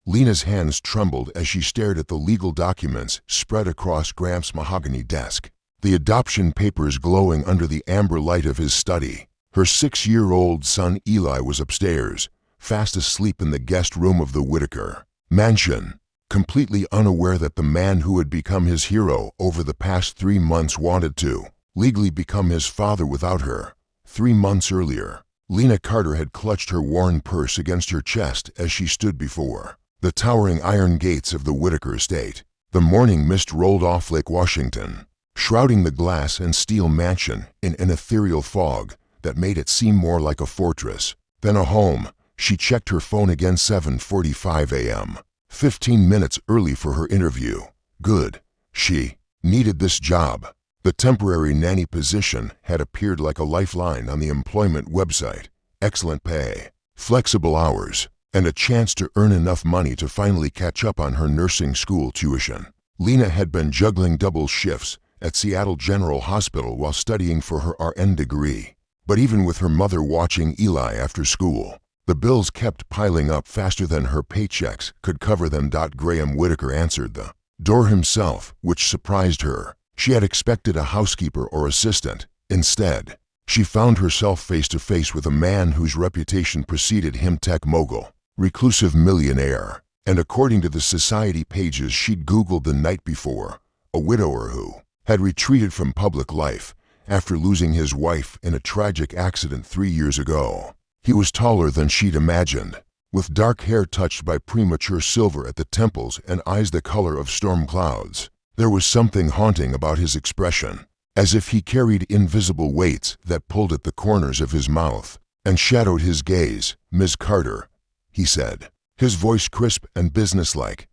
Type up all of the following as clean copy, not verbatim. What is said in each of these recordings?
Lena's hands trembled as she stared at the legal documents spread across Graham's mahogany desk, the adoption papers glowing under the amber light of his study. Her 6-year-old son Eli was upstairs, fast asleep in the guest room of the Whitaker mansion, completely unaware that the man who had become his hero over the past 3 months wanted to legally become his father without her. 3 months earlier, Lena Carter had clutched her worn purse against her chest as she stood before the towering iron gates of the Whitaker estate. The morning mist rolled off Lake Washington, shrouding the glass and steel mansion in an ethereal fog that made it seem more like a fortress than a home. She checked her phone again. 7:45 a.m., 15 minutes early for her interview. Good. She needed this job. The temporary nanny position had appeared like a lifeline on the employment website. Excellent pay, flexible hours, and a chance to earn enough money to finally catch up on her nursing school tuition. Lena had been juggling double shifts at Seattle General Hospital while studying for her RN degree. But even with her mother watching Eli after school, the bills kept piling up faster than her paychecks could cover them. Graham Whitaker answered the door himself, which surprised her. She had expected a housekeeper or assistant. Instead, she found herself face to face with a man whose reputation preceded him: tech mogul, reclusive millionaire, and according to the society pages she'd Googled the night before, a widower who had retreated from public life after losing his wife in a tragic accident 3 years ago. He was taller than she'd imagined, with dark hair touched by premature silver at the temples and eyes the color of storm clouds. There was something haunting about his expression, as if he carried invisible weights that pulled at the corners of his mouth and shadowed his gaze. "Ms. Carter," he said, his voice crisp and businesslike.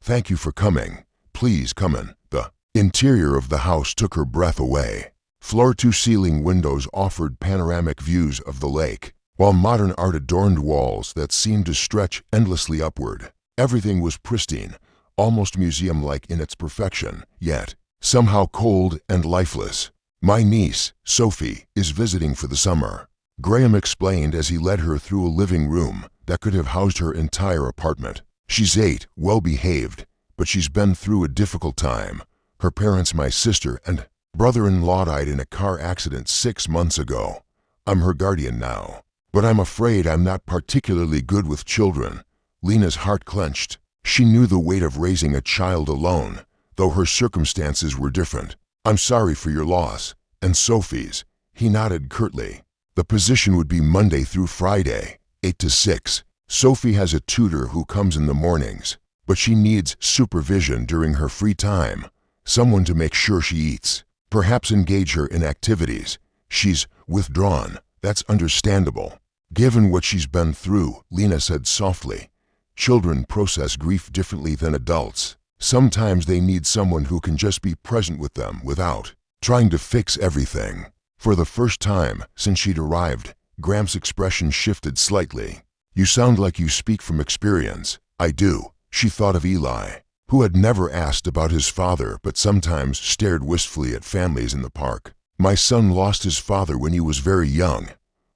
"Thank you for coming. Please come in." The interior of the house took her breath away. Floor-to-ceiling windows offered panoramic views of the lake, while modern art adorned walls that seemed to stretch endlessly upward. Everything was pristine, almost museum-like in its perfection, yet somehow cold and lifeless. "My niece, Sophie, is visiting for the summer," Graham explained as he led her through a living room that could have housed her entire apartment. "She's 8, well-behaved, but she's been through a difficult time. Her parents, my sister and brother-in-law, died in a car accident 6 months ago. I'm her guardian now, but I'm afraid I'm not particularly good with children." Lena's heart clenched. She knew the weight of raising a child alone, though her circumstances were different. "I'm sorry for your loss, and Sophie's." He nodded curtly. "The position would be Monday through Friday, 8 to 6. Sophie has a tutor who comes in the mornings, but she needs supervision during her free time, someone to make sure she eats, perhaps engage her in activities. She's withdrawn." "That's understandable, given what she's been through," Lena said softly. "Children process grief differently than adults. Sometimes they need someone who can just be present with them without trying to fix everything." For the first time since she'd arrived, Graham's expression shifted slightly. "You sound like you speak from experience." "I do." She thought of Eli, who had never asked about his father but sometimes stared wistfully at families in the park. "My son lost his father when he was very young,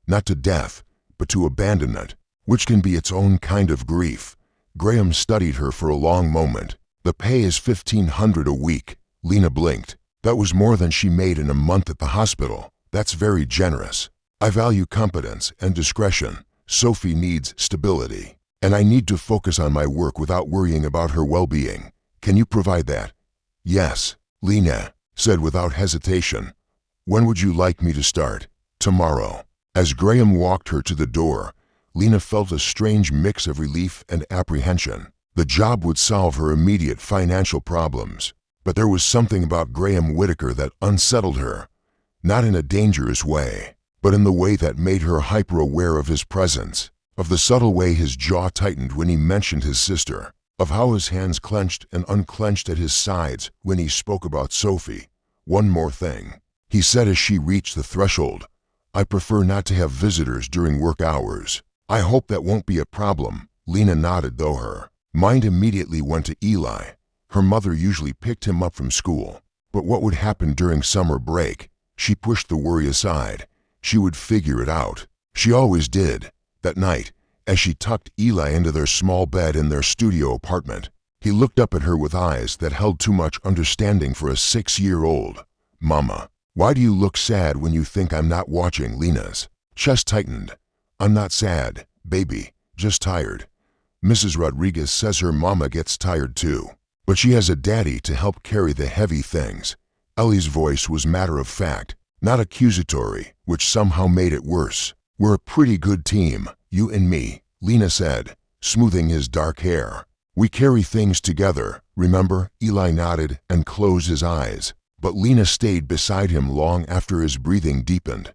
not to death, but to abandonment, which can be its own kind of grief." Graham studied her for a long moment. "The pay is $1,500 a week." Lena blinked. That was more than she made in a month at the hospital. "That's very generous. I value competence and discretion. Sophie needs stability, and I need to focus on my work without worrying about her well-being. Can you provide that?" "Yes," Lena said without hesitation. "When would you like me to start?" "Tomorrow." As Graham walked her to the door, Lena felt a strange mix of relief and apprehension. The job would solve her immediate financial problems, but there was something about Graham Whitaker that unsettled her, not in a dangerous way, but in the way that made her hyper-aware of his presence, of the subtle way his jaw tightened when he mentioned his sister, of how his hands clenched and unclenched at his sides when he spoke about Sophie. "One more thing," he said as she reached the threshold. "I prefer not to have visitors during work hours." "I hope that won't be a problem." Lena nodded, though her mind immediately went to Eli. Her mother usually picked him up from school, but what would happen during summer break? She pushed the worry aside. She would figure it out. She always did. That night, as she tucked Eli into their small bed in their studio apartment. He looked up at her with eyes that held too much understanding for a 6-year-old. "Mama, why do you look sad when you think I'm not watching?" Lena's chest tightened. "I'm not sad, baby, just tired. Mrs. Rodriguez says her mama gets tired too, but she has a daddy to help carry the heavy things." Ellie's voice was matter-of-fact, not accusatory, which somehow made it worse. "We're a pretty good team, you and me," Lena said, smoothing his dark hair. "We carry things together, remember?" Eli nodded and closed his eyes, but Lena stayed beside him long after his breathing deepened.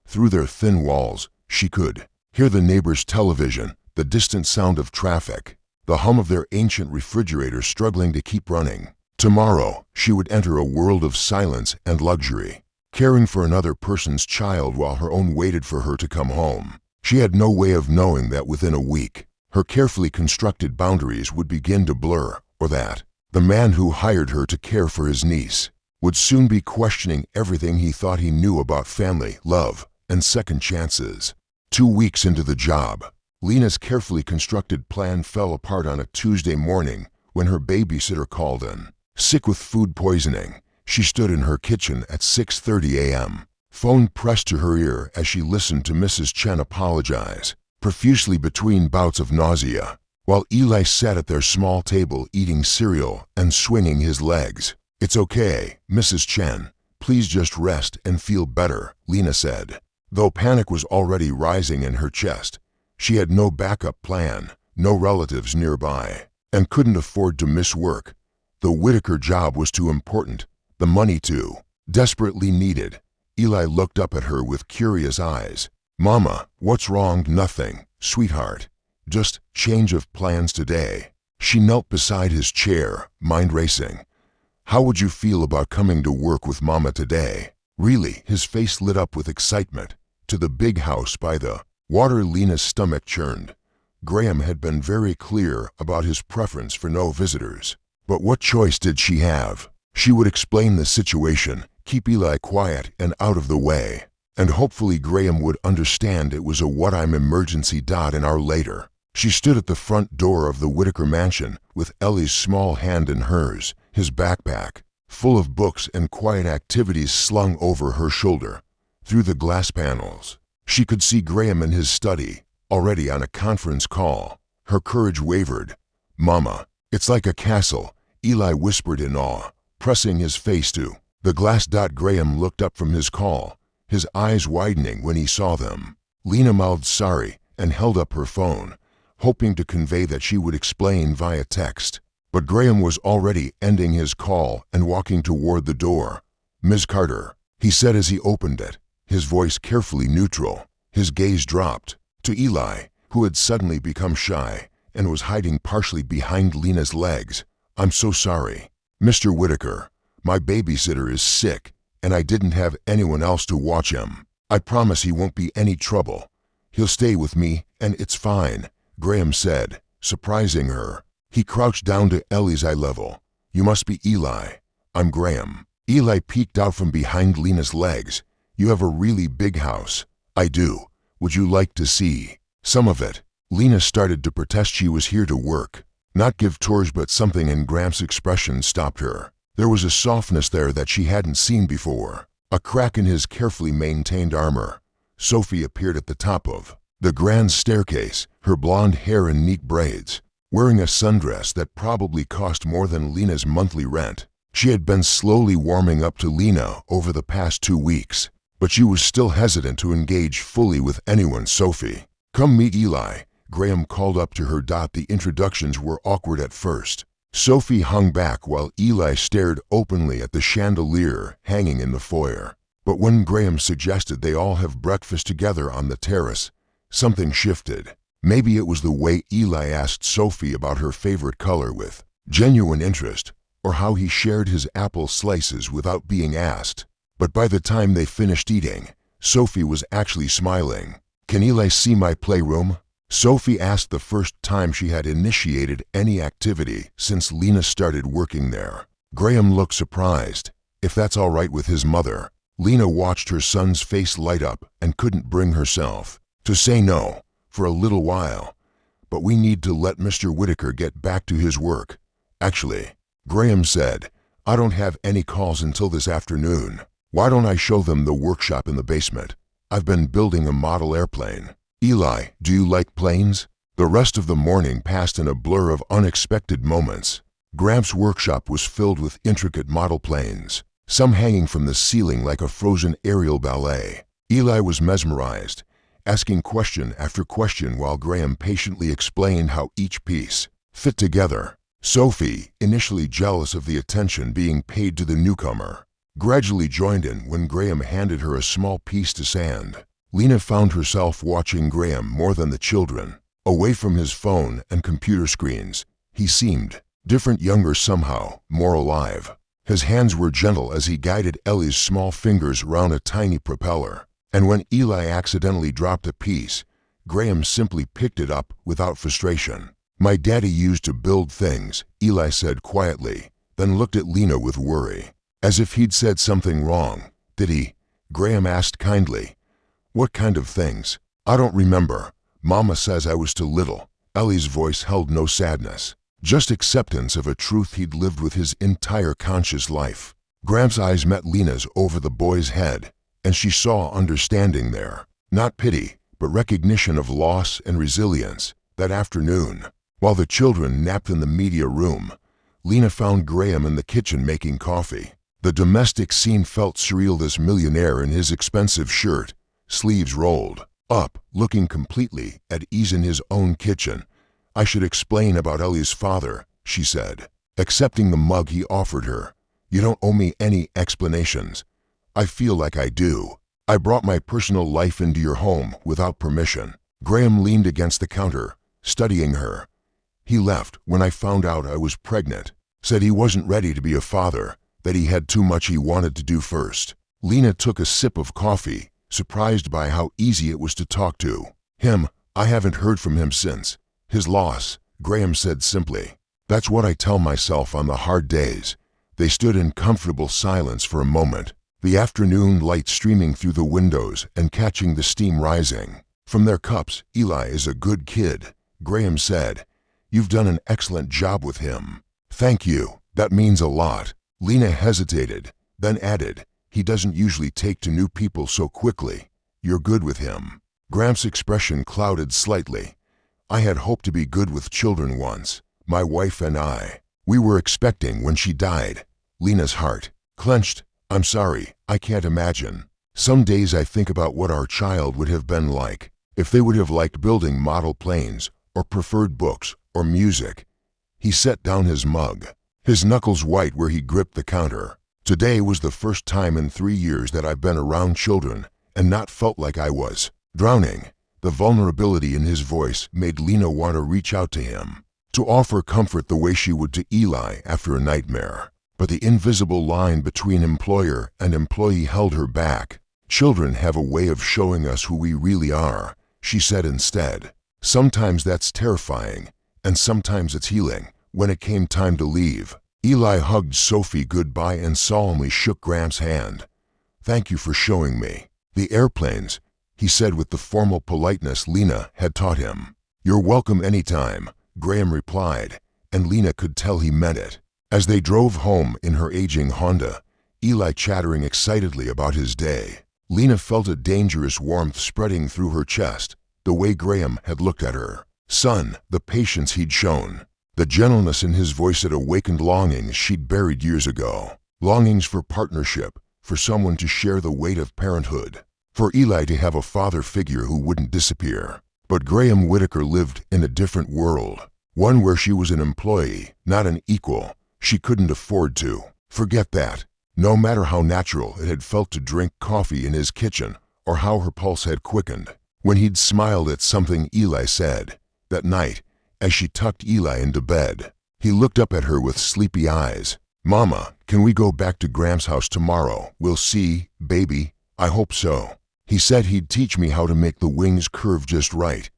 Through their thin walls, she could hear the neighbor's television, the distant sound of traffic, the hum of their ancient refrigerator struggling to keep running. Tomorrow, she would enter a world of silence and luxury, caring for another person's child while her own waited for her to come home. She had no way of knowing that within a week, her carefully constructed boundaries would begin to blur, or that the man who hired her to care for his niece would soon be questioning everything he thought he knew about family, love, and second chances. 2 weeks into the job, Lena's carefully constructed plan fell apart on a Tuesday morning when her babysitter called in. Sick with food poisoning, she stood in her kitchen at 6:30 a.m., phone pressed to her ear as she listened to Mrs. Chen apologize profusely between bouts of nausea, while Eli sat at their small table eating cereal and swinging his legs. "It's okay, Mrs. Chen. Please just rest and feel better," Lena said. Though panic was already rising in her chest, she had no backup plan, no relatives nearby, and couldn't afford to miss work. The Whitaker job was too important, the money too desperately needed. Eli looked up at her with curious eyes. "Mama, what's wrong?" "Nothing, sweetheart. Just change of plans today." She knelt beside his chair, mind racing. "How would you feel about coming to work with Mama today?" "Really?" His face lit up with excitement. "To the big house by the water." Lena's stomach churned. Graham had been very clear about his preference for no visitors. But what choice did she have? She would explain the situation, keep Eli quiet and out of the way, and hopefully Graham would understand it was a what-I'm emergency. An hour later, she stood at the front door of the Whitaker mansion with Ellie's small hand in hers, his backpack, full of books and quiet activities, slung over her shoulder. Through the glass panels, she could see Graham in his study, already on a conference call. Her courage wavered. "Mama, it's like a castle," Eli whispered in awe, pressing his face to the glass. Graham looked up from his call, his eyes widening when he saw them. Lena mouthed sorry and held up her phone, hoping to convey that she would explain via text. But Graham was already ending his call and walking toward the door. "Ms. Carter," he said as he opened it, his voice carefully neutral. His gaze dropped to Eli, who had suddenly become shy and was hiding partially behind Lena's legs. "I'm so sorry, Mr. Whitaker. My babysitter is sick, and I didn't have anyone else to watch him. I promise he won't be any trouble. He'll stay with me, and it's fine," Graham said, surprising her. He crouched down to Ellie's eye level. "You must be Eli." "I'm Graham." Eli peeked out from behind Lena's legs. "You have a really big house." "I do. Would you like to see some of it?" Lena started to protest she was here to work, not give tours, but something in Graham's expression stopped her. There was a softness there that she hadn't seen before, a crack in his carefully maintained armor. Sophie appeared at the top of the grand staircase, her blonde hair in neat braids, wearing a sundress that probably cost more than Lena's monthly rent. She had been slowly warming up to Lena over the past 2 weeks, but she was still hesitant to engage fully with anyone. "Sophie, come meet Eli," Graham called up to her. The introductions were awkward at first. Sophie hung back while Eli stared openly at the chandelier hanging in the foyer. But when Graham suggested they all have breakfast together on the terrace, something shifted. Maybe it was the way Eli asked Sophie about her favorite color with genuine interest, or how he shared his apple slices without being asked. But by the time they finished eating, Sophie was actually smiling. "Can Eli see my playroom?" Sophie asked, the first time she had initiated any activity since Lena started working there. Graham looked surprised. If that's all right with his mother. Lena watched her son's face light up and couldn't bring herself to say no. For a little while, but we need to let Mr. Whitaker get back to his work. Actually, Graham said, I don't have any calls until this afternoon. Why don't I show them the workshop in the basement? I've been building a model airplane. Eli, do you like planes? The rest of the morning passed in a blur of unexpected moments. Gramps' workshop was filled with intricate model planes, some hanging from the ceiling like a frozen aerial ballet. Eli was mesmerized, asking question after question while Graham patiently explained how each piece fit together. Sophie, initially jealous of the attention being paid to the newcomer, gradually joined in when Graham handed her a small piece to sand. Lena found herself watching Graham more than the children. Away from his phone and computer screens, he seemed different, younger somehow, more alive. His hands were gentle as he guided Ellie's small fingers around a tiny propeller. And when Eli accidentally dropped a piece, Graham simply picked it up without frustration. My daddy used to build things, Eli said quietly, then looked at Lena with worry, as if he'd said something wrong. Did he? Graham asked kindly. What kind of things? I don't remember. Mama says I was too little. Ellie's voice held no sadness, just acceptance of a truth he'd lived with his entire conscious life. Graham's eyes met Lena's over the boy's head, and she saw understanding there. Not pity, but recognition of loss and resilience. That afternoon, while the children napped in the media room, Lena found Graham in the kitchen making coffee. The domestic scene felt surreal. This millionaire in his expensive shirt, sleeves rolled up, looking completely at ease in his own kitchen. I should explain about Ellie's father, she said, accepting the mug he offered her. You don't owe me any explanations. I feel like I do. I brought my personal life into your home without permission. Graham leaned against the counter, studying her. He left when I found out I was pregnant. Said he wasn't ready to be a father, that he had too much he wanted to do first. Lena took a sip of coffee, surprised by how easy it was to talk to him. I haven't heard from him since his loss, Graham said simply. That's what I tell myself on the hard days. They stood in comfortable silence for a moment, the afternoon light streaming through the windows and catching the steam rising from their cups. Eli is a good kid, Graham said. You've done an excellent job with him. Thank you, that means a lot. Lena hesitated, then added, he doesn't usually take to new people so quickly. You're good with him. Graham's expression clouded slightly. I had hoped to be good with children once, my wife and I. We were expecting when she died. Lena's heart clenched. I'm sorry, I can't imagine. Some days I think about what our child would have been like, if they would have liked building model planes, or preferred books, or music. He set down his mug, his knuckles white where he gripped the counter. Today was the first time in 3 years that I've been around children and not felt like I was drowning. The vulnerability in his voice made Lena want to reach out to him, to offer comfort the way she would to Eli after a nightmare. But the invisible line between employer and employee held her back. Children have a way of showing us who we really are, she said instead. Sometimes that's terrifying, and sometimes it's healing. When it came time to leave, Eli hugged Sophie goodbye and solemnly shook Graham's hand. Thank you for showing me the airplanes, he said with the formal politeness Lena had taught him. You're welcome anytime, Graham replied, and Lena could tell he meant it. As they drove home in her aging Honda, Eli chattering excitedly about his day, Lena felt a dangerous warmth spreading through her chest, the way Graham had looked at her son, the patience he'd shown. The gentleness in his voice had awakened longings she'd buried years ago. Longings for partnership, for someone to share the weight of parenthood, for Eli to have a father figure who wouldn't disappear. But Graham Whitaker lived in a different world, one where she was an employee, not an equal. She couldn't afford to forget that. No matter how natural it had felt to drink coffee in his kitchen, or how her pulse had quickened when he'd smiled at something Eli said. That night, as she tucked Eli into bed, he looked up at her with sleepy eyes. Mama, can we go back to Graham's house tomorrow? We'll see, baby. I hope so. He said he'd teach me how to make the wings curve just right.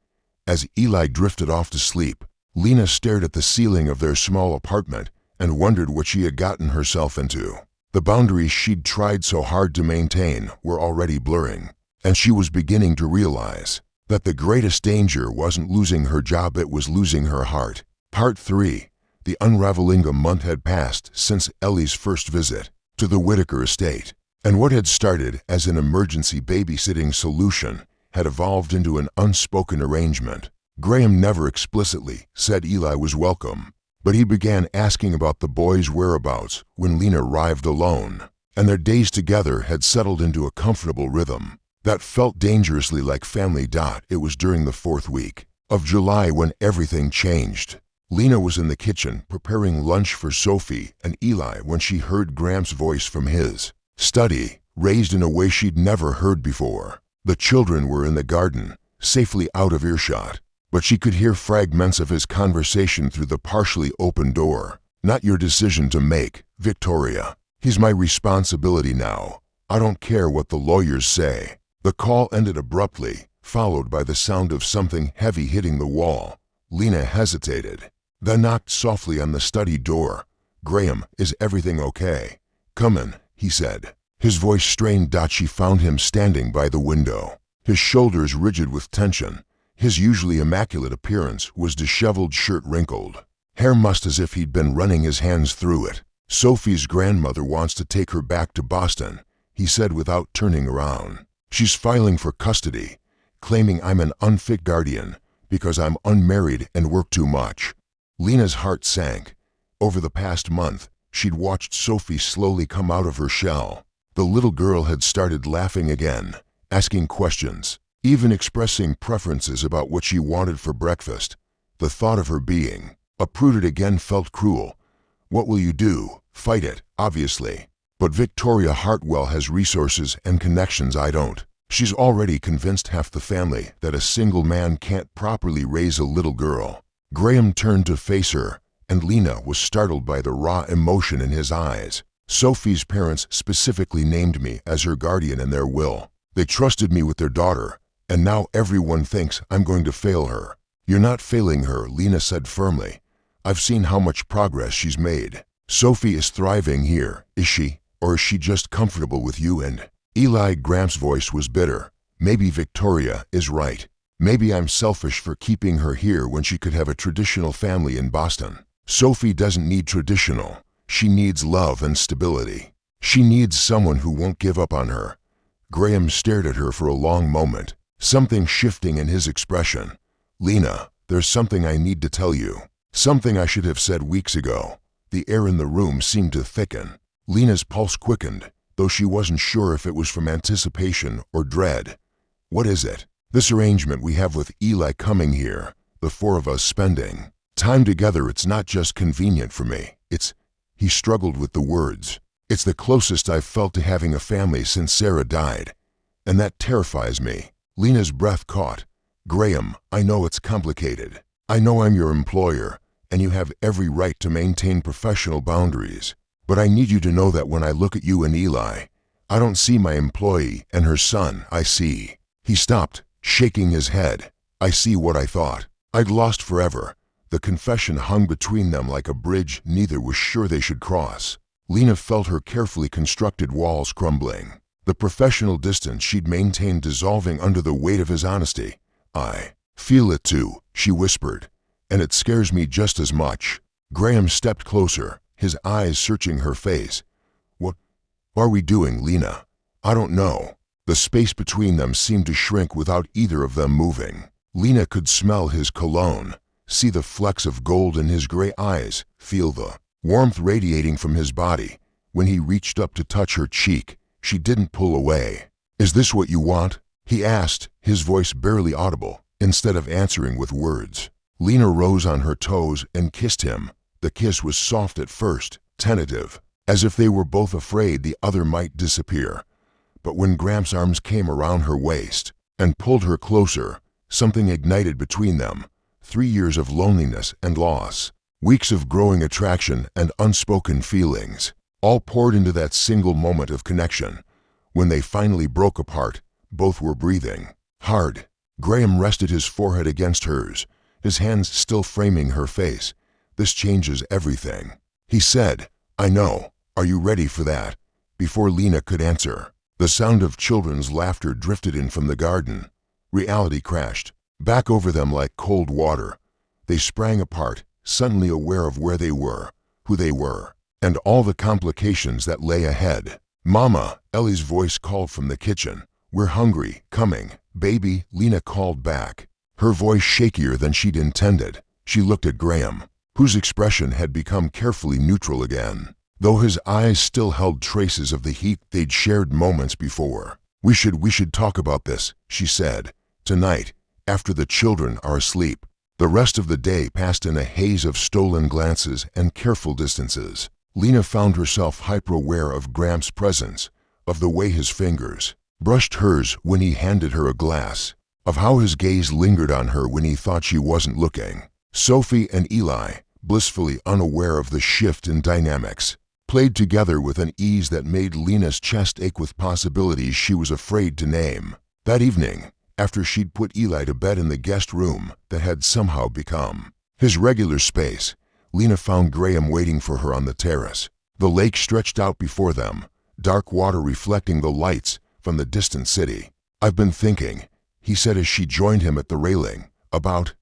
As Eli drifted off to sleep, Lena stared at the ceiling of their small apartment and wondered what she had gotten herself into. The boundaries she'd tried so hard to maintain were already blurring, and she was beginning to realize that the greatest danger wasn't losing her job, it was losing her heart. Part 3. The unraveling. A month had passed since Ellie's first visit to the Whitaker estate, and what had started as an emergency babysitting solution had evolved into an unspoken arrangement. Graham never explicitly said Eli was welcome, but he began asking about the boys' whereabouts when Lena arrived alone, and their days together had settled into a comfortable rhythm that felt dangerously like family. It was during the 4th week of July when everything changed. Lena was in the kitchen preparing lunch for Sophie and Eli when she heard Graham's voice from his study, raised in a way she'd never heard before. The children were in the garden, safely out of earshot, but she could hear fragments of his conversation through the partially open door. "Not your decision to make, Victoria. He's my responsibility now. I don't care what the lawyers say." The call ended abruptly, followed by the sound of something heavy hitting the wall. Lena hesitated, then knocked softly on the study door. "Graham, is everything okay?" "Come in," he said, his voice strained. She found him standing by the window, his shoulders rigid with tension. His usually immaculate appearance was disheveled, shirt wrinkled, hair mussed as if he'd been running his hands through it. "Sophie's grandmother wants to take her back to Boston," he said without turning around. "She's filing for custody, claiming I'm an unfit guardian because I'm unmarried and work too much." Lena's heart sank. Over the past month, she'd watched Sophie slowly come out of her shell. The little girl had started laughing again, asking questions, even expressing preferences about what she wanted for breakfast. The thought of her being uprooted again felt cruel. "What will you do? Fight it, obviously. But Victoria Hartwell has resources and connections I don't. She's already convinced half the family that a single man can't properly raise a little girl." Graham turned to face her, and Lena was startled by the raw emotion in his eyes. "Sophie's parents specifically named me as her guardian in their will. They trusted me with their daughter, and now everyone thinks I'm going to fail her." "You're not failing her," Lena said firmly. "I've seen how much progress she's made. Sophie is thriving here, is she? Or is she just comfortable with you and—" Eli Graham's voice was bitter. "Maybe Victoria is right. Maybe I'm selfish for keeping her here when she could have a traditional family in Boston. Sophie doesn't need traditional. She needs love and stability. She needs someone who won't give up on her." Graham stared at her for a long moment, something shifting in his expression. "Lena, there's something I need to tell you. Something I should have said weeks ago." The air in the room seemed to thicken. Lena's pulse quickened, though she wasn't sure if it was from anticipation or dread. "What is it?" "This arrangement we have with Eli coming here, the 4 of us spending time together. It's not just convenient for me. He struggled with the words. "It's the closest I've felt to having a family since Sarah died. And that terrifies me." Lena's breath caught. "Graham, I know it's complicated. I know I'm your employer, and you have every right to maintain professional boundaries. But I need you to know that when I look at you and Eli, I don't see my employee and her son. I see—" He stopped, shaking his head. "I see what I thought I'd lost forever." The confession hung between them like a bridge neither was sure they should cross. Lena felt her carefully constructed walls crumbling, the professional distance she'd maintained dissolving under the weight of his honesty. "I feel it too," she whispered, "and it scares me just as much." Graham stepped closer, his eyes searching her face. What are we doing, Lena?" "I don't know." The space between them seemed to shrink without either of them moving. Lena could smell his cologne, see the flecks of gold in his gray eyes, feel the warmth radiating from his body. When he reached up to touch her cheek, she didn't pull away. "Is this what you want?" he asked, his voice barely audible, instead of answering with words. Lena rose on her toes and kissed him. The kiss was soft at first, tentative, as if they were both afraid the other might disappear. But when Graham's arms came around her waist and pulled her closer, something ignited between them. 3 years of loneliness and loss, weeks of growing attraction and unspoken feelings, all poured into that single moment of connection. When they finally broke apart, both were breathing hard. Graham rested his forehead against hers, his hands still framing her face. "This changes everything," he said. "I know. Are you ready for that?" Before Lena could answer, the sound of children's laughter drifted in from the garden. Reality crashed back over them like cold water. They sprang apart, suddenly aware of where they were, who they were, and all the complications that lay ahead. "Mama," Ellie's voice called from the kitchen. "We're hungry, coming." "Baby," Lena called back, her voice shakier than she'd intended. She looked at Graham, whose expression had become carefully neutral again, though his eyes still held traces of the heat they'd shared moments before. We should talk about this," she said. "Tonight, after the children are asleep." The rest of the day passed in a haze of stolen glances and careful distances. Lena found herself hyper-aware of Graham's presence, of the way his fingers brushed hers when he handed her a glass, of how his gaze lingered on her when he thought she wasn't looking. Sophie and Eli, blissfully unaware of the shift in dynamics, played together with an ease that made Lena's chest ache with possibilities she was afraid to name. That evening, after she'd put Eli to bed in the guest room that had somehow become his regular space, Lena found Graham waiting for her on the terrace. The lake stretched out before them, dark water reflecting the lights from the distant city. "I've been thinking," he said as she joined him at the railing, about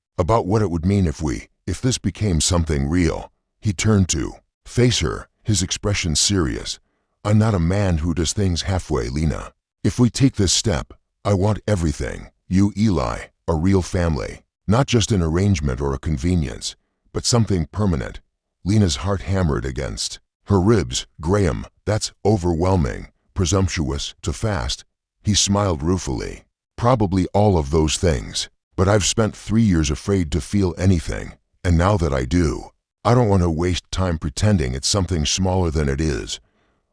what it would mean if this became something real. He turned to face her, his expression serious. "I'm not a man who does things halfway, Lena. If we take this step, I want everything. You, Eli, a real family. Not just an arrangement or a convenience, but something permanent." Lena's heart hammered against her ribs. "Graham, that's overwhelming, presumptuous, too fast." He smiled ruefully. "Probably all of those things, but I've spent 3 years afraid to feel anything, and now that I do, I don't want to waste time pretending it's something smaller than it is.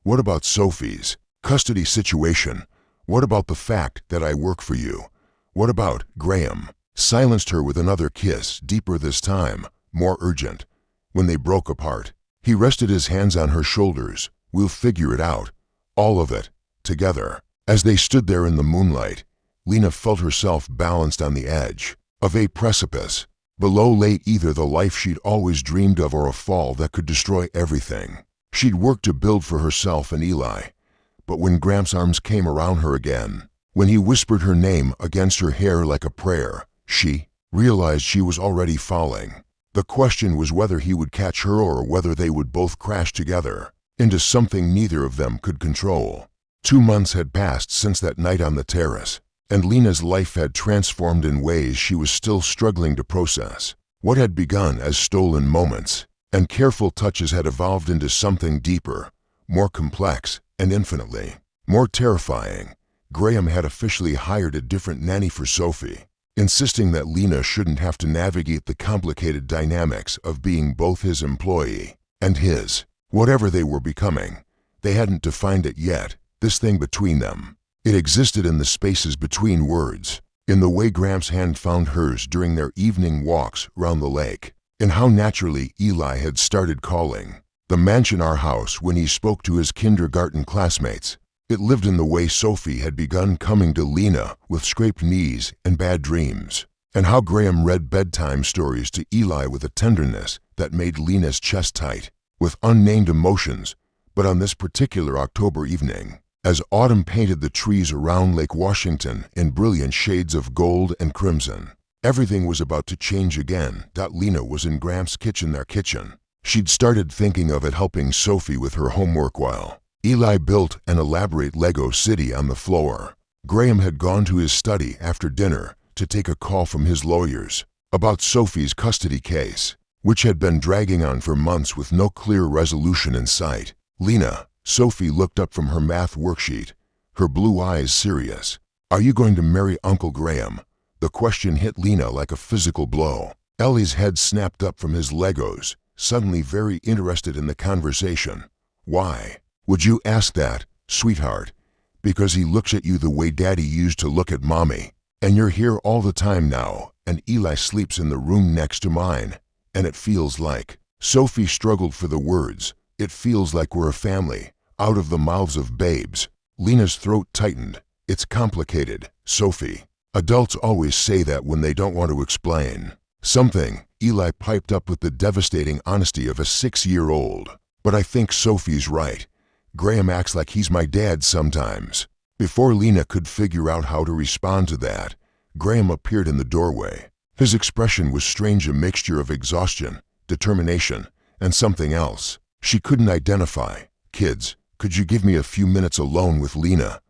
What about Sophie's custody situation? What about the fact that I work for you? What about—" Graham silenced her with another kiss, deeper this time, more urgent. When they broke apart, he rested his hands on her shoulders. "We'll figure it out, all of it, together." As they stood there in the moonlight, Lena felt herself balanced on the edge of a precipice. Below lay either the life she'd always dreamed of or a fall that could destroy everything she'd worked to build for herself and Eli. But when Graham's arms came around her again, when he whispered her name against her hair like a prayer, she realized she was already falling. The question was whether he would catch her or whether they would both crash together into something neither of them could control. 2 months had passed since that night on the terrace, and Lena's life had transformed in ways she was still struggling to process. What had begun as stolen moments and careful touches had evolved into something deeper, more complex, and infinitely more terrifying. Graham had officially hired a different nanny for Sophie, insisting that Lena shouldn't have to navigate the complicated dynamics of being both his employee and his, whatever they were becoming. They hadn't defined it yet, this thing between them. It existed in the spaces between words, in the way Graham's hand found hers during their evening walks round the lake, in how naturally Eli had started calling the mansion our house when he spoke to his kindergarten classmates. It lived in the way Sophie had begun coming to Lena with scraped knees and bad dreams, and how Graham read bedtime stories to Eli with a tenderness that made Lena's chest tight with unnamed emotions. But on this particular October evening, as autumn painted the trees around Lake Washington in brilliant shades of gold and crimson, everything was about to change again. Lena was in Graham's kitchen, their kitchen. She'd started thinking of it, helping Sophie with her homework while Eli built an elaborate Lego city on the floor. Graham had gone to his study after dinner to take a call from his lawyers about Sophie's custody case, which had been dragging on for months with no clear resolution in sight. "Lena," Sophie looked up from her math worksheet, her blue eyes serious. "Are you going to marry Uncle Graham?" The question hit Lena like a physical blow. Ellie's head snapped up from his Legos, suddenly very interested in the conversation. "Why would you ask that, sweetheart?" "Because he looks at you the way Daddy used to look at Mommy. And you're here all the time now, and Eli sleeps in the room next to mine, and it feels like—" Sophie struggled for the words. "It feels like we're a family, out of the mouths of babes." Lena's throat tightened. "It's complicated, Sophie. Adults always say that when they don't want to explain something," Eli piped up with the devastating honesty of a 6-year-old. "But I think Sophie's right. Graham acts like he's my dad sometimes." Before Lena could figure out how to respond to that, Graham appeared in the doorway. His expression was strange, a mixture of exhaustion, determination, and something else she couldn't identify. "Kids, could you give me a few minutes alone with Lena?"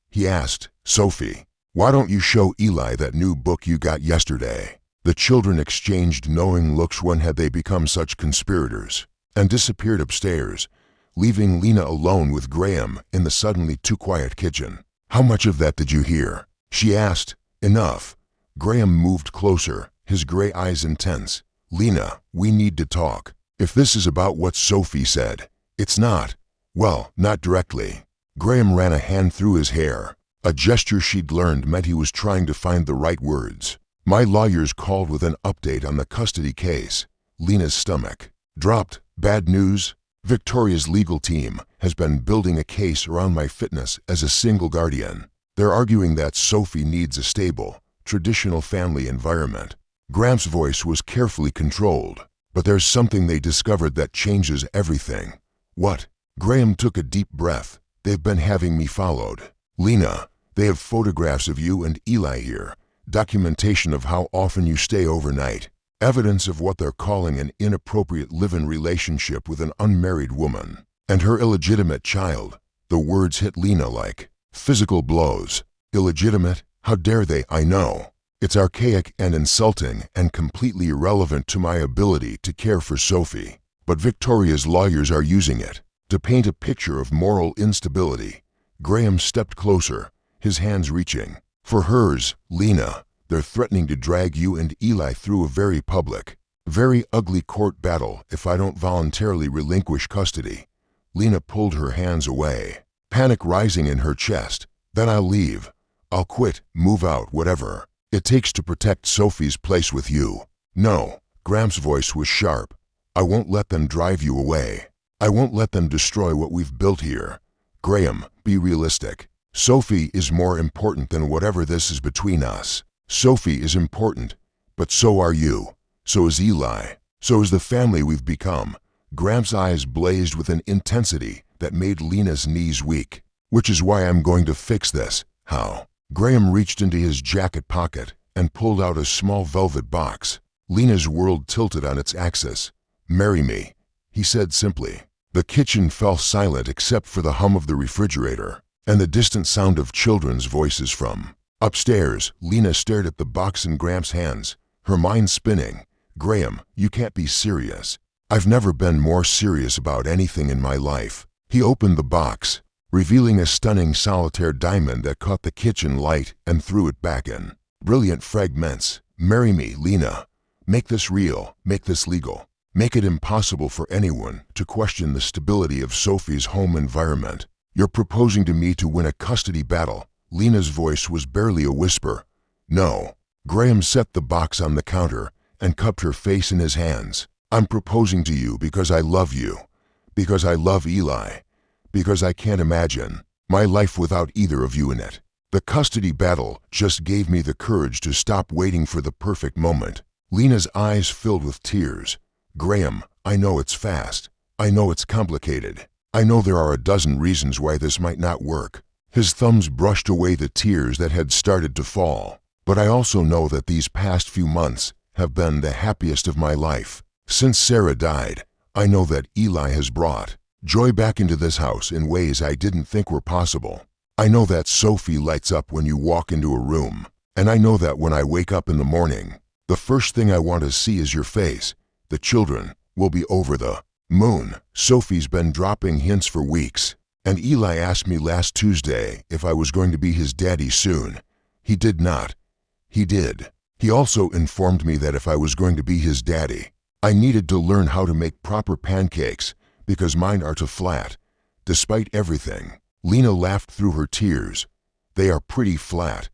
he asked. "Sophie, why don't you show Eli that new book you got yesterday?" The children exchanged knowing looks. When had they become such conspirators? And disappeared upstairs, leaving Lena alone with Graham in the suddenly too quiet kitchen. "How much of that did you hear?" she asked. "Enough." Graham moved closer, his gray eyes intense. "Lena, we need to talk. If this is about what Sophie said, it's not. Well, not directly." Graham ran a hand through his hair. A gesture she'd learned meant he was trying to find the right words. "My lawyers called with an update on the custody case." Lena's stomach dropped. "Bad news? Victoria's legal team has been building a case around my fitness as a single guardian. They're arguing that Sophie needs a stable, traditional family environment." Graham's voice was carefully controlled. "But there's something they discovered that changes everything." "What?" Graham took a deep breath. "They've been having me followed. Lena, they have photographs of you and Eli here, documentation of how often you stay overnight, evidence of what they're calling an inappropriate live-in relationship with an unmarried woman, and her illegitimate child." The words hit Lena like physical blows. "Illegitimate? How dare they?" "I know. It's archaic and insulting and completely irrelevant to my ability to care for Sophie. But Victoria's lawyers are using it to paint a picture of moral instability." Graham stepped closer, his hands reaching for hers. "Lena, they're threatening to drag you and Eli through a very public, very ugly court battle if I don't voluntarily relinquish custody." Lena pulled her hands away, panic rising in her chest. "Then I'll leave. I'll quit, move out, whatever it takes to protect Sophie's place with you." "No." Graham's voice was sharp. "I won't let them drive you away. I won't let them destroy what we've built here. Graham, be realistic. Sophie is more important than whatever this is between us. Sophie is important, but so are you. So is Eli. So is the family we've become." Graham's eyes blazed with an intensity that made Lena's knees weak. "Which is why I'm going to fix this." "How?" Graham reached into his jacket pocket and pulled out a small velvet box. Lena's world tilted on its axis. "Marry me," he said simply. The kitchen fell silent except for the hum of the refrigerator and the distant sound of children's voices from upstairs. Lena stared at the box in Graham's hands, her mind spinning. "Graham, you can't be serious." "I've never been more serious about anything in my life." He opened the box, revealing a stunning solitaire diamond that caught the kitchen light and threw it back in brilliant fragments. "Marry me, Lena. Make this real, make this legal. Make it impossible for anyone to question the stability of Sophie's home environment. You're proposing to me to win a custody battle." Lena's voice was barely a whisper. "No." Graham set the box on the counter and cupped her face in his hands. "I'm proposing to you because I love you, because I love Eli, because I can't imagine my life without either of you in it. The custody battle just gave me the courage to stop waiting for the perfect moment." Lena's eyes filled with tears. "Graham, I know it's fast. I know it's complicated. I know there are a dozen reasons why this might not work." His thumbs brushed away the tears that had started to fall. "But I also know that these past few months have been the happiest of my life. Since Sarah died, I know that Eli has brought joy back into this house in ways I didn't think were possible. I know that Sophie lights up when you walk into a room, and I know that when I wake up in the morning, the first thing I want to see is your face. The children will be over the moon." Sophie's been dropping hints for weeks, and Eli asked me last Tuesday if I was going to be his daddy soon. He did not. He did. He also informed me that if I was going to be his daddy, I needed to learn how to make proper pancakes because mine are too flat. Despite everything, Lena laughed through her tears. "They are pretty flat.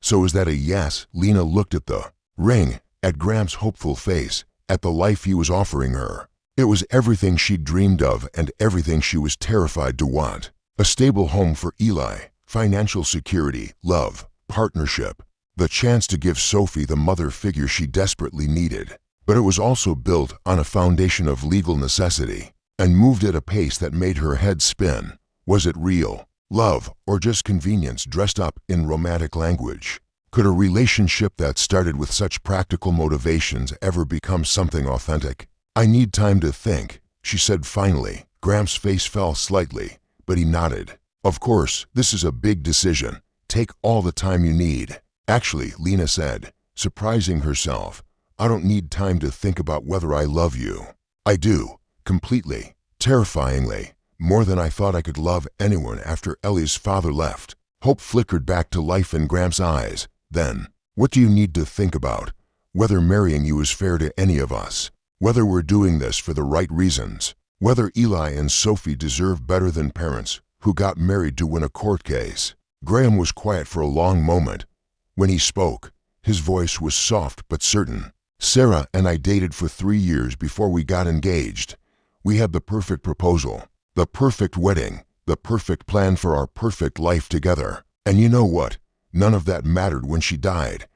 So is that a yes?" Lena looked at the ring, at Graham's hopeful face, at the life he was offering her. It was everything she'd dreamed of and everything she was terrified to want. A stable home for Eli, financial security, love, partnership, the chance to give Sophie the mother figure she desperately needed. But it was also built on a foundation of legal necessity and moved at a pace that made her head spin. Was it real love or just convenience dressed up in romantic language? Could a relationship that started with such practical motivations ever become something authentic? "I need time to think," she said finally. Gramps' face fell slightly, but he nodded. "Of course, this is a big decision. Take all the time you need." "Actually," Lena said, surprising herself, "I don't need time to think about whether I love you. I do, completely, terrifyingly, more than I thought I could love anyone after Ellie's father left." Hope flickered back to life in Gramps' eyes. "Then, what do you need to think about? Whether marrying you is fair to any of us. Whether we're doing this for the right reasons. Whether Eli and Sophie deserve better than parents who got married to win a court case." Graham was quiet for a long moment. When he spoke, his voice was soft but certain. "Sarah and I dated for 3 years before we got engaged. We had the perfect proposal, the perfect wedding, the perfect plan for our perfect life together. And you know what? None of that mattered when she died.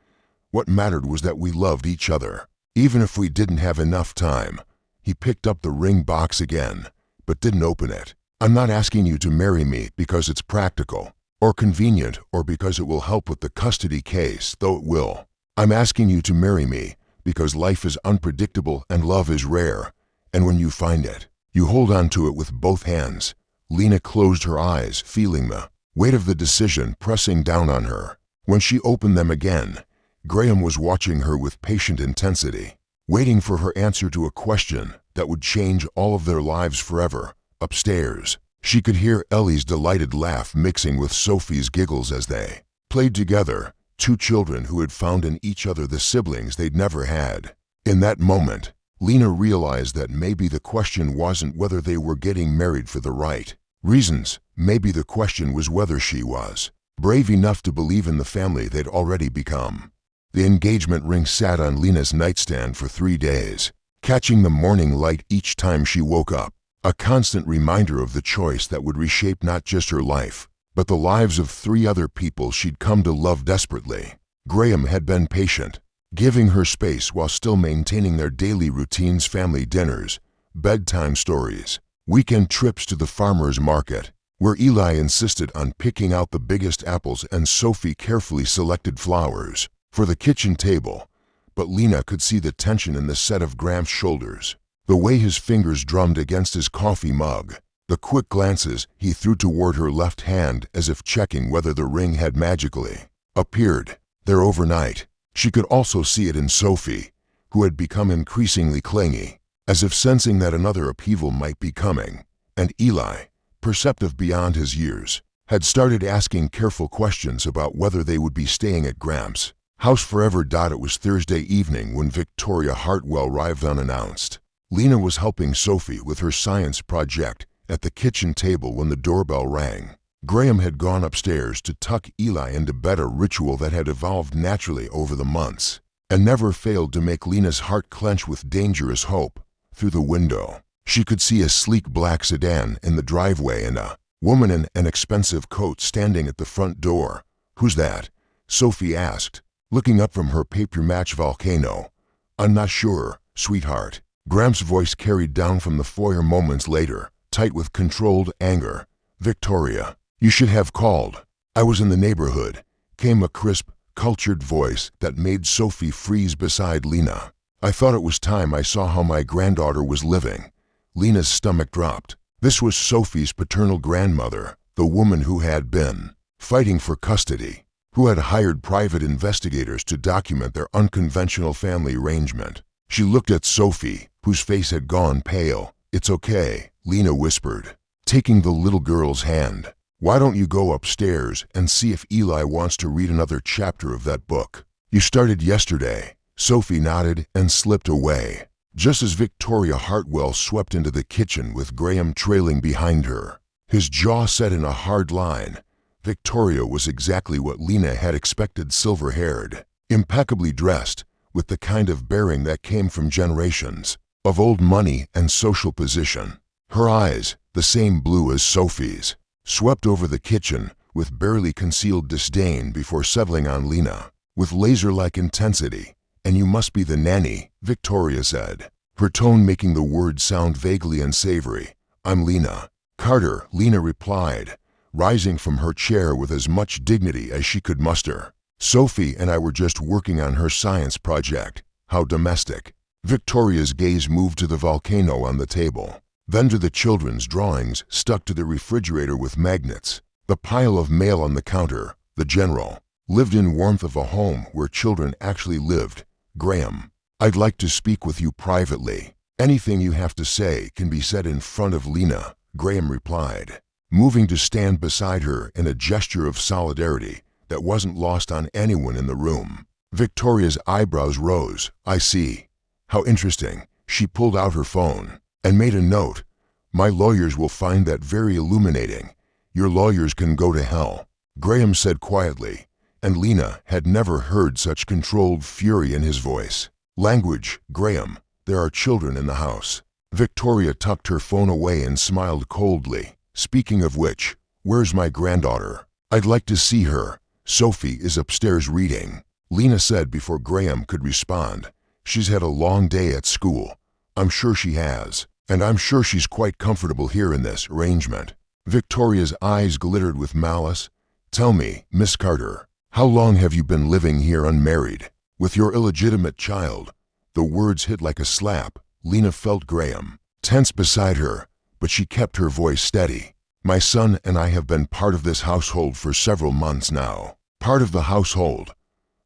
What mattered was that we loved each other, even if we didn't have enough time." He picked up the ring box again, but didn't open it. "I'm not asking you to marry me because it's practical, or convenient, or because it will help with the custody case, though it will. I'm asking you to marry me because life is unpredictable and love is rare, and when you find it, you hold on to it with both hands." Lena closed her eyes, feeling the weight of the decision pressing down on her. When she opened them again, Graham was watching her with patient intensity, waiting for her answer to a question that would change all of their lives forever. Upstairs, she could hear Ellie's delighted laugh mixing with Sophie's giggles as they played together, two children who had found in each other the siblings they'd never had. In that moment, Lena realized that maybe the question wasn't whether they were getting married for the right reasons. Maybe the question was whether she was brave enough to believe in the family they'd already become. The engagement ring sat on Lena's nightstand for 3 days, catching the morning light each time she woke up, a constant reminder of the choice that would reshape not just her life, but the lives of 3 other people she'd come to love desperately. Graham had been patient, giving her space while still maintaining their daily routines: family dinners, bedtime stories, weekend trips to the farmer's market, where Eli insisted on picking out the biggest apples and Sophie carefully selected flowers for the kitchen table. But Lena could see the tension in the set of Gramps' shoulders, the way his fingers drummed against his coffee mug, the quick glances he threw toward her left hand as if checking whether the ring had magically appeared there overnight. She could also see it in Sophie, who had become increasingly clingy, as if sensing that another upheaval might be coming. And Eli, perceptive beyond his years, had started asking careful questions about whether they would be staying at Gramps' house forever. It was Thursday evening when Victoria Hartwell arrived unannounced. Lena was helping Sophie with her science project at the kitchen table when the doorbell rang. Graham had gone upstairs to tuck Eli into bed, a ritual that had evolved naturally over the months and never failed to make Lena's heart clench with dangerous hope. Through the window, she could see a sleek black sedan in the driveway and a woman in an expensive coat standing at the front door. "Who's that?" Sophie asked, looking up from her paper-mache volcano. "I'm not sure, sweetheart." Gramps' voice carried down from the foyer moments later, tight with controlled anger. "Victoria, you should have called. I was in the neighborhood," came a crisp, cultured voice that made Sophie freeze beside Lena. "I thought it was time I saw how my granddaughter was living." Lena's stomach dropped. This was Sophie's paternal grandmother, the woman who had been fighting for custody, who had hired private investigators to document their unconventional family arrangement. She looked at Sophie, whose face had gone pale. "It's okay," Lena whispered, taking the little girl's hand. "Why don't you go upstairs and see if Eli wants to read another chapter of that book you started yesterday?" Sophie nodded and slipped away, just as Victoria Hartwell swept into the kitchen with Graham trailing behind her, his jaw set in a hard line. Victoria was exactly what Lena had expected: silver-haired, impeccably dressed, with the kind of bearing that came from generations of old money and social position. Her eyes, the same blue as Sophie's, swept over the kitchen with barely concealed disdain before settling on Lena with laser-like intensity. "And you must be the nanny," Victoria said, her tone making the words sound vaguely unsavory. "I'm Lena Carter," Lena replied, rising from her chair with as much dignity as she could muster. Sophie and I were just working on her science project. How domestic. Victoria's gaze moved to the volcano on the table, then to the children's drawings stuck to the refrigerator with magnets, the pile of mail on the counter. The general lived in warmth of a home where children actually lived. Graham, I'd like to speak with you privately. Anything you have to say can be said in front of Lena, Graham replied, moving to stand beside her in a gesture of solidarity that wasn't lost on anyone in the room. Victoria's eyebrows rose. I see. How interesting. She pulled out her phone and made a note. My lawyers will find that very illuminating. Your lawyers can go to hell, Graham said quietly, and Lena had never heard such controlled fury in his voice. Language, Graham. There are children in the house. Victoria tucked her phone away and smiled coldly. Speaking of which, where's my granddaughter? I'd like to see her. Sophie is upstairs reading, Lena said before Graham could respond. She's had a long day at school. I'm sure she has, and I'm sure she's quite comfortable here in this arrangement. Victoria's eyes glittered with malice. Tell me, Miss Carter, how long have you been living here unmarried, with your illegitimate child? The words hit like a slap. Lena felt Graham tense beside her, but she kept her voice steady. My son and I have been part of this household for several months now. Part of the household?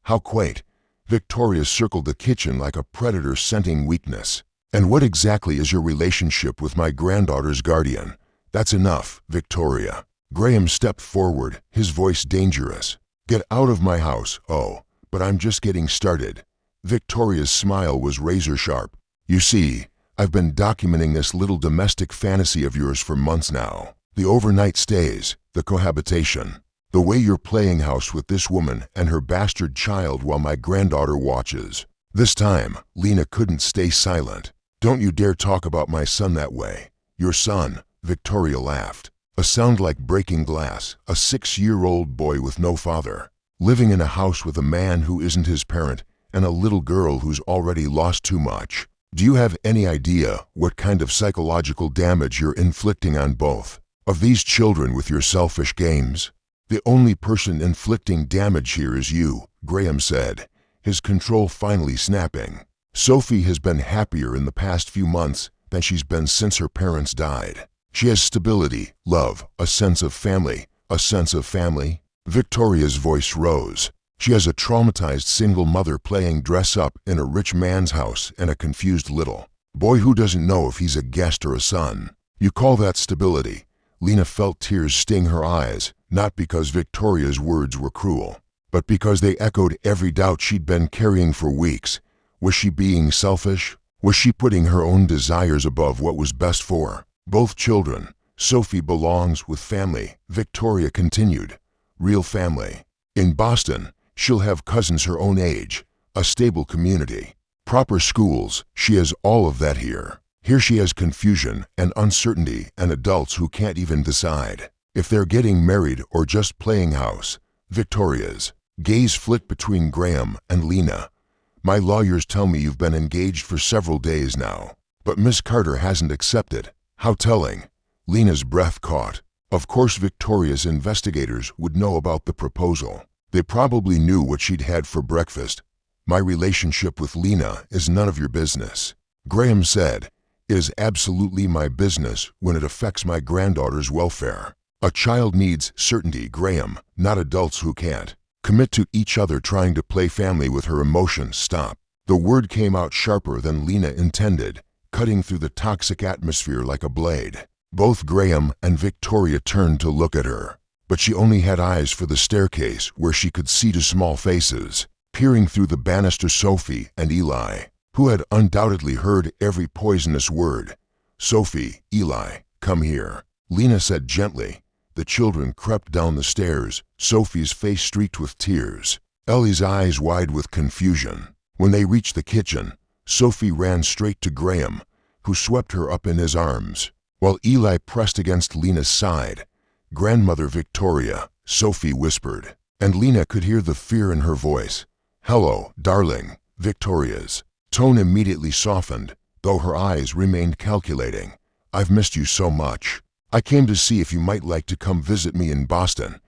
How quaint. Victoria circled the kitchen like a predator scenting weakness. And what exactly is your relationship with my granddaughter's guardian? That's enough, Victoria. Graham stepped forward, his voice dangerous. Get out of my house. Oh, but I'm just getting started. Victoria's smile was razor sharp. You see, I've been documenting this little domestic fantasy of yours for months now. The overnight stays, the cohabitation, the way you're playing house with this woman and her bastard child while my granddaughter watches. This time, Lena couldn't stay silent. Don't you dare talk about my son that way. Your son, Victoria laughed. A sound like breaking glass, a 6-year-old boy with no father, living in a house with a man who isn't his parent and a little girl who's already lost too much. Do you have any idea what kind of psychological damage you're inflicting on both of these children with your selfish games? The only person inflicting damage here is you, Graham said, his control finally snapping. Sophie has been happier in the past few months than she's been since her parents died. She has stability, love, a sense of family, Victoria's voice rose. She has a traumatized single mother playing dress-up in a rich man's house and a confused little boy who doesn't know if he's a guest or a son. You call that stability? Lena felt tears sting her eyes, not because Victoria's words were cruel, but because they echoed every doubt she'd been carrying for weeks. Was she being selfish? Was she putting her own desires above what was best for both children? Sophie belongs with family, Victoria continued. Real family. In Boston, she'll have cousins her own age, a stable community, proper schools. She has all of that here. Here she has confusion and uncertainty and adults who can't even decide if they're getting married or just playing house. Victoria's gaze flicked between Graham and Lena. My lawyers tell me you've been engaged for several days now, but Miss Carter hasn't accepted. How telling. Lena's breath caught. Of course Victoria's investigators would know about the proposal. They probably knew what she'd had for breakfast. My relationship with Lena is none of your business, Graham said. It is absolutely my business when it affects my granddaughter's welfare. A child needs certainty, Graham, not adults who can't commit to each other trying to play family with her emotions. Stop. The word came out sharper than Lena intended, cutting through the toxic atmosphere like a blade. Both Graham and Victoria turned to look at her, but she only had eyes for the staircase where she could see two small faces peering through the banister. Sophie and Eli, who had undoubtedly heard every poisonous word. Sophie, Eli, come here, Lena said gently. The children crept down the stairs, Sophie's face streaked with tears, Ellie's eyes wide with confusion. When they reached the kitchen, Sophie ran straight to Graham, who swept her up in his arms, while Eli pressed against Lena's side. Grandmother Victoria, Sophie whispered, and Lena could hear the fear in her voice. Hello, darling. Victoria's tone immediately softened, though her eyes remained calculating. I've missed you so much. I came to see if you might like to come visit me in Boston.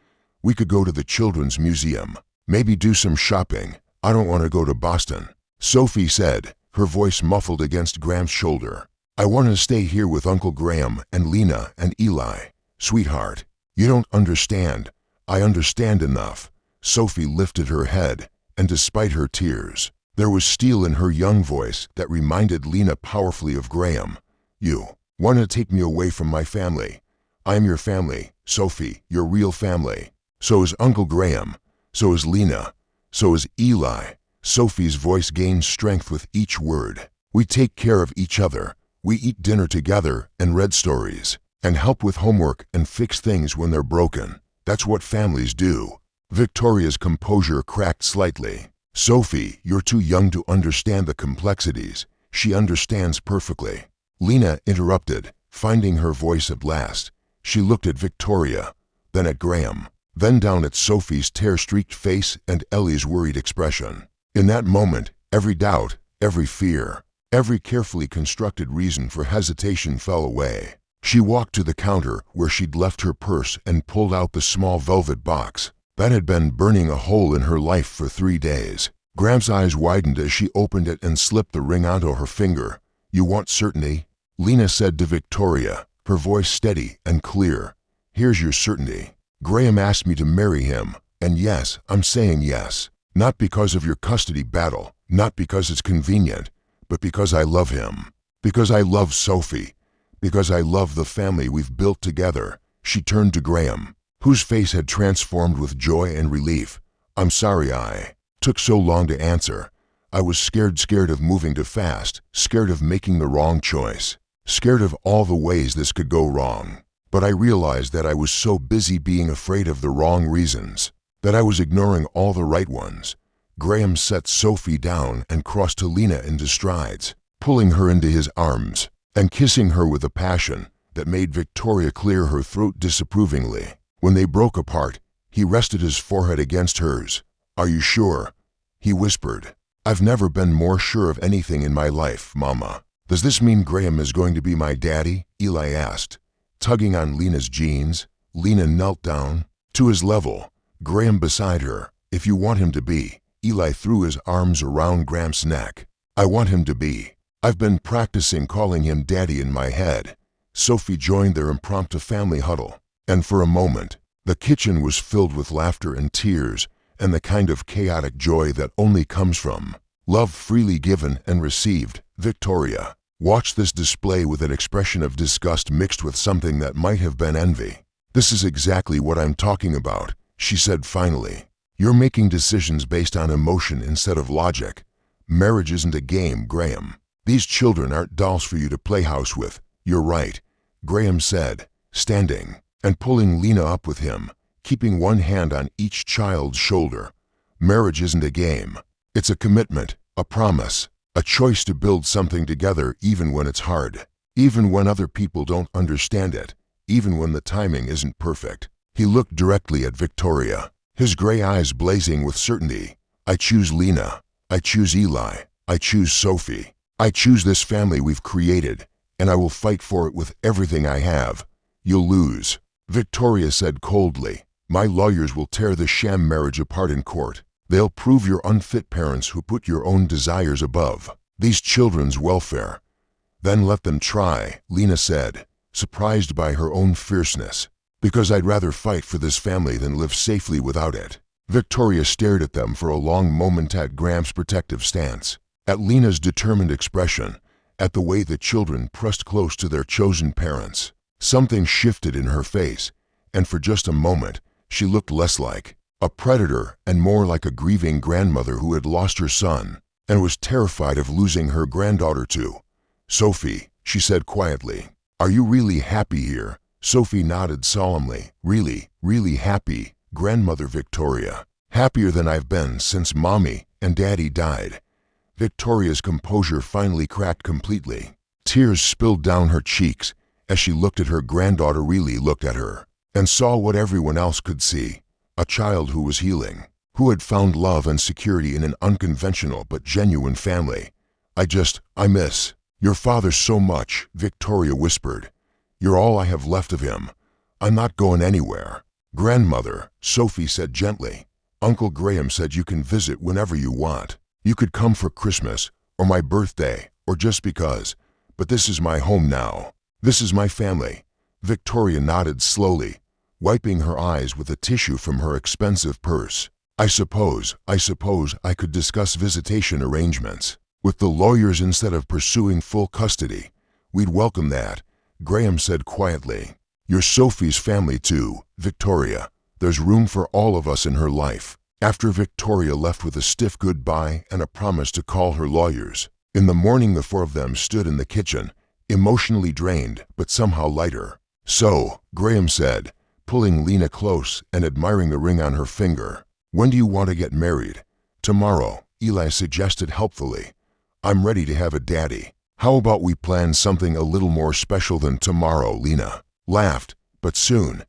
We could go to the Children's Museum. Maybe do some shopping. I don't want to go to Boston. Sophie said, her voice muffled against Graham's shoulder. I want to stay here with Uncle Graham and Lena and Eli. Sweetheart, you don't understand. I understand enough. Sophie lifted her head, and despite her tears, there was steel in her young voice that reminded Lena powerfully of Graham. You want to take me away from my family. I am your family, Sophie, your real family. So is Uncle Graham. So is Lena. So is Eli. Sophie's voice gained strength with each word. We take care of each other. We eat dinner together and read stories, and help with homework and fix things when they're broken. That's what families do. Victoria's composure cracked slightly. Sophie, you're too young to understand the complexities. She understands perfectly. Lena interrupted, finding her voice at last. She looked at Victoria, then at Graham, then down at Sophie's tear-streaked face and Ellie's worried expression. In that moment, every doubt, every fear, every carefully constructed reason for hesitation fell away. She walked to the counter where she'd left her purse and pulled out the small velvet box that had been burning a hole in her life for 3 days. Graham's eyes widened as she opened it and slipped the ring onto her finger. You want certainty? Lena said to Victoria, her voice steady and clear. Here's your certainty. Graham asked me to marry him, and yes, I'm saying yes. Not because of your custody battle, not because it's convenient, but because I love him. Because I love Sophie. Because I love the family we've built together. She turned to Graham, whose face had transformed with joy and relief. I'm sorry I took so long to answer. I was scared of moving too fast, scared of making the wrong choice, scared of all the ways this could go wrong. But I realized that I was so busy being afraid of the wrong reasons, that I was ignoring all the right ones. Graham set Sophie down and crossed to Lena into strides, pulling her into his arms and kissing her with a passion that made Victoria clear her throat disapprovingly. When they broke apart, he rested his forehead against hers. Are you sure? He whispered. I've never been more sure of anything in my life, Mama. Does this mean Graham is going to be my daddy? Eli asked, tugging on Lena's jeans. Lena knelt down to his level, Graham beside her. If you want him to be. Eli threw his arms around Graham's neck. I want him to be. I've been practicing calling him Daddy in my head. Sophie joined their impromptu family huddle, and for a moment, the kitchen was filled with laughter and tears and the kind of chaotic joy that only comes from love freely given and received. Victoria watched this display with an expression of disgust mixed with something that might have been envy. This is exactly what I'm talking about, she said finally. You're making decisions based on emotion instead of logic. Marriage isn't a game, Graham. These children aren't dolls for you to play house with. You're right, Graham said, standing and pulling Lena up with him, keeping one hand on each child's shoulder. Marriage isn't a game. It's a commitment, a promise, a choice to build something together even when it's hard, even when other people don't understand it, even when the timing isn't perfect. He looked directly at Victoria, his gray eyes blazing with certainty. I choose Lena. I choose Eli. I choose Sophie. I choose this family we've created, and I will fight for it with everything I have. You'll lose, Victoria said coldly. My lawyers will tear the sham marriage apart in court. They'll prove you're unfit parents who put your own desires above these children's welfare. Then let them try, Lena said, surprised by her own fierceness. Because I'd rather fight for this family than live safely without it. Victoria stared at them for a long moment, at Graham's protective stance, at Lena's determined expression, at the way the children pressed close to their chosen parents. Something shifted in her face, and for just a moment, she looked less like a predator and more like a grieving grandmother who had lost her son and was terrified of losing her granddaughter too. Sophie, she said quietly, are you really happy here? Sophie nodded solemnly. Really, really happy, Grandmother Victoria. Happier than I've been since Mommy and Daddy died. Victoria's composure finally cracked completely. Tears spilled down her cheeks as she looked at her granddaughter. Really looked at her and saw what everyone else could see. A child who was healing, who had found love and security in an unconventional but genuine family. I miss your father so much, Victoria whispered. You're all I have left of him. I'm not going anywhere. Grandmother, Sophie said gently. Uncle Graham said you can visit whenever you want. You could come for Christmas, or my birthday, or just because. But this is my home now. This is my family." Victoria nodded slowly, wiping her eyes with a tissue from her expensive purse. I suppose I could discuss visitation arrangements with the lawyers instead of pursuing full custody. We'd welcome that," Graham said quietly. "You're Sophie's family too, Victoria. There's room for all of us in her life." After Victoria left with a stiff goodbye and a promise to call her lawyers, in the morning the four of them stood in the kitchen, emotionally drained but somehow lighter. "So," Graham said, pulling Lena close and admiring the ring on her finger, "when do you want to get married?" "Tomorrow," Eli suggested helpfully. "I'm ready to have a daddy." "How about we plan something a little more special than tomorrow?" Lena laughed. "But soon.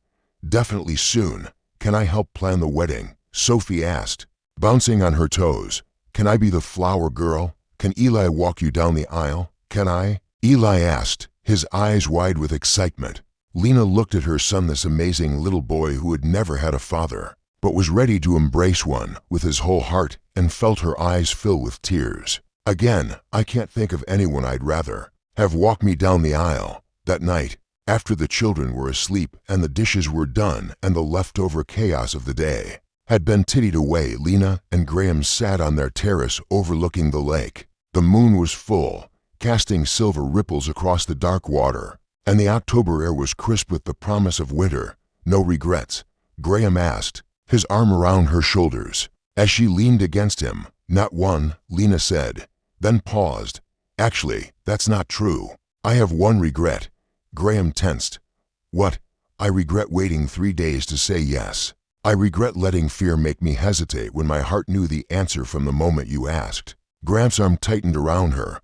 Definitely soon. Can I help plan the wedding?" Sophie asked, bouncing on her toes. "Can I be the flower girl? Can Eli walk you down the aisle? Can I?" Eli asked, his eyes wide with excitement. Lena looked at her son, this amazing little boy who had never had a father, but was ready to embrace one with his whole heart, and felt her eyes fill with tears. "Again, I can't think of anyone I'd rather have walk me down the aisle." That night, after the children were asleep and the dishes were done and the leftover chaos of the day had been tittied away, Lena and Graham sat on their terrace overlooking the lake. The moon was full, casting silver ripples across the dark water, and the October air was crisp with the promise of winter. "No regrets?" Graham asked, his arm around her shoulders, as she leaned against him. "Not one," Lena said, then paused. "Actually, that's not true. I have one regret." Graham tensed. "What?" "I regret waiting 3 days to say yes. I regret letting fear make me hesitate when my heart knew the answer from the moment you asked." Graham's arm tightened around her.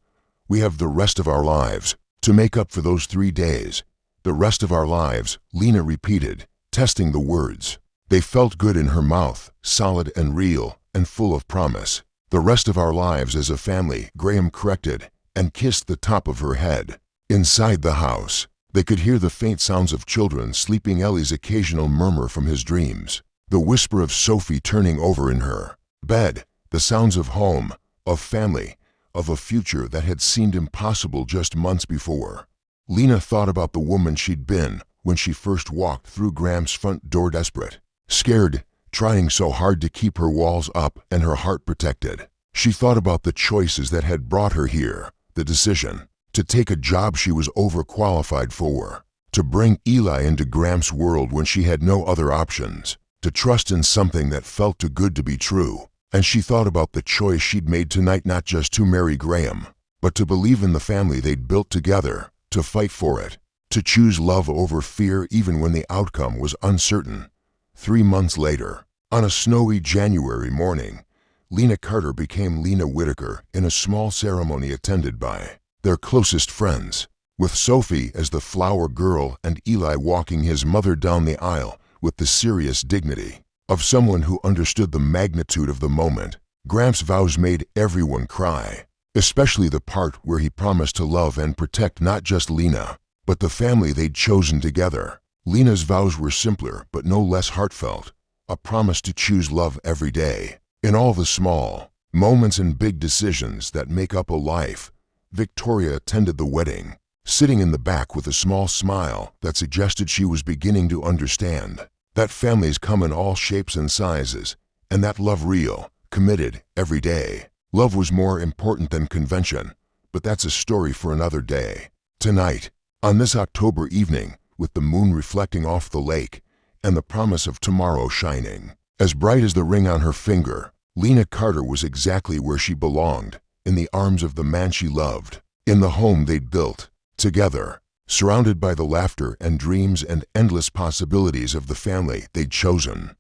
"We have the rest of our lives to make up for those 3 days." "The rest of our lives," Lena repeated, testing the words. They felt good in her mouth, solid and real, and full of promise. "The rest of our lives as a family," Graham corrected, and kissed the top of her head. Inside the house, they could hear the faint sounds of children sleeping, Ellie's occasional murmur from his dreams, the whisper of Sophie turning over in her bed, the sounds of home, of family, of a future that had seemed impossible just months before. Lena thought about the woman she'd been when she first walked through Graham's front door, desperate, scared, trying so hard to keep her walls up and her heart protected. She thought about the choices that had brought her here, the decision to take a job she was overqualified for, to bring Eli into Graham's world when she had no other options, to trust in something that felt too good to be true. And she thought about the choice she'd made tonight, not just to marry Graham, but to believe in the family they'd built together, to fight for it, to choose love over fear even when the outcome was uncertain. 3 months later, on a snowy January morning, Lena Carter became Lena Whitaker in a small ceremony attended by their closest friends, with Sophie as the flower girl and Eli walking his mother down the aisle with the serious dignity of someone who understood the magnitude of the moment. Graham's vows made everyone cry, especially the part where he promised to love and protect not just Lena, but the family they'd chosen together. Lena's vows were simpler but no less heartfelt, a promise to choose love every day, in all the small moments and big decisions that make up a life. Victoria attended the wedding, sitting in the back with a small smile that suggested she was beginning to understand that families come in all shapes and sizes, and that love real, committed, every day. Love was more important than convention, but that's a story for another day. Tonight, on this October evening, with the moon reflecting off the lake and the promise of tomorrow shining as bright as the ring on her finger, Lena Carter was exactly where she belonged, in the arms of the man she loved, in the home they'd built together, surrounded by the laughter and dreams and endless possibilities of the family they'd chosen.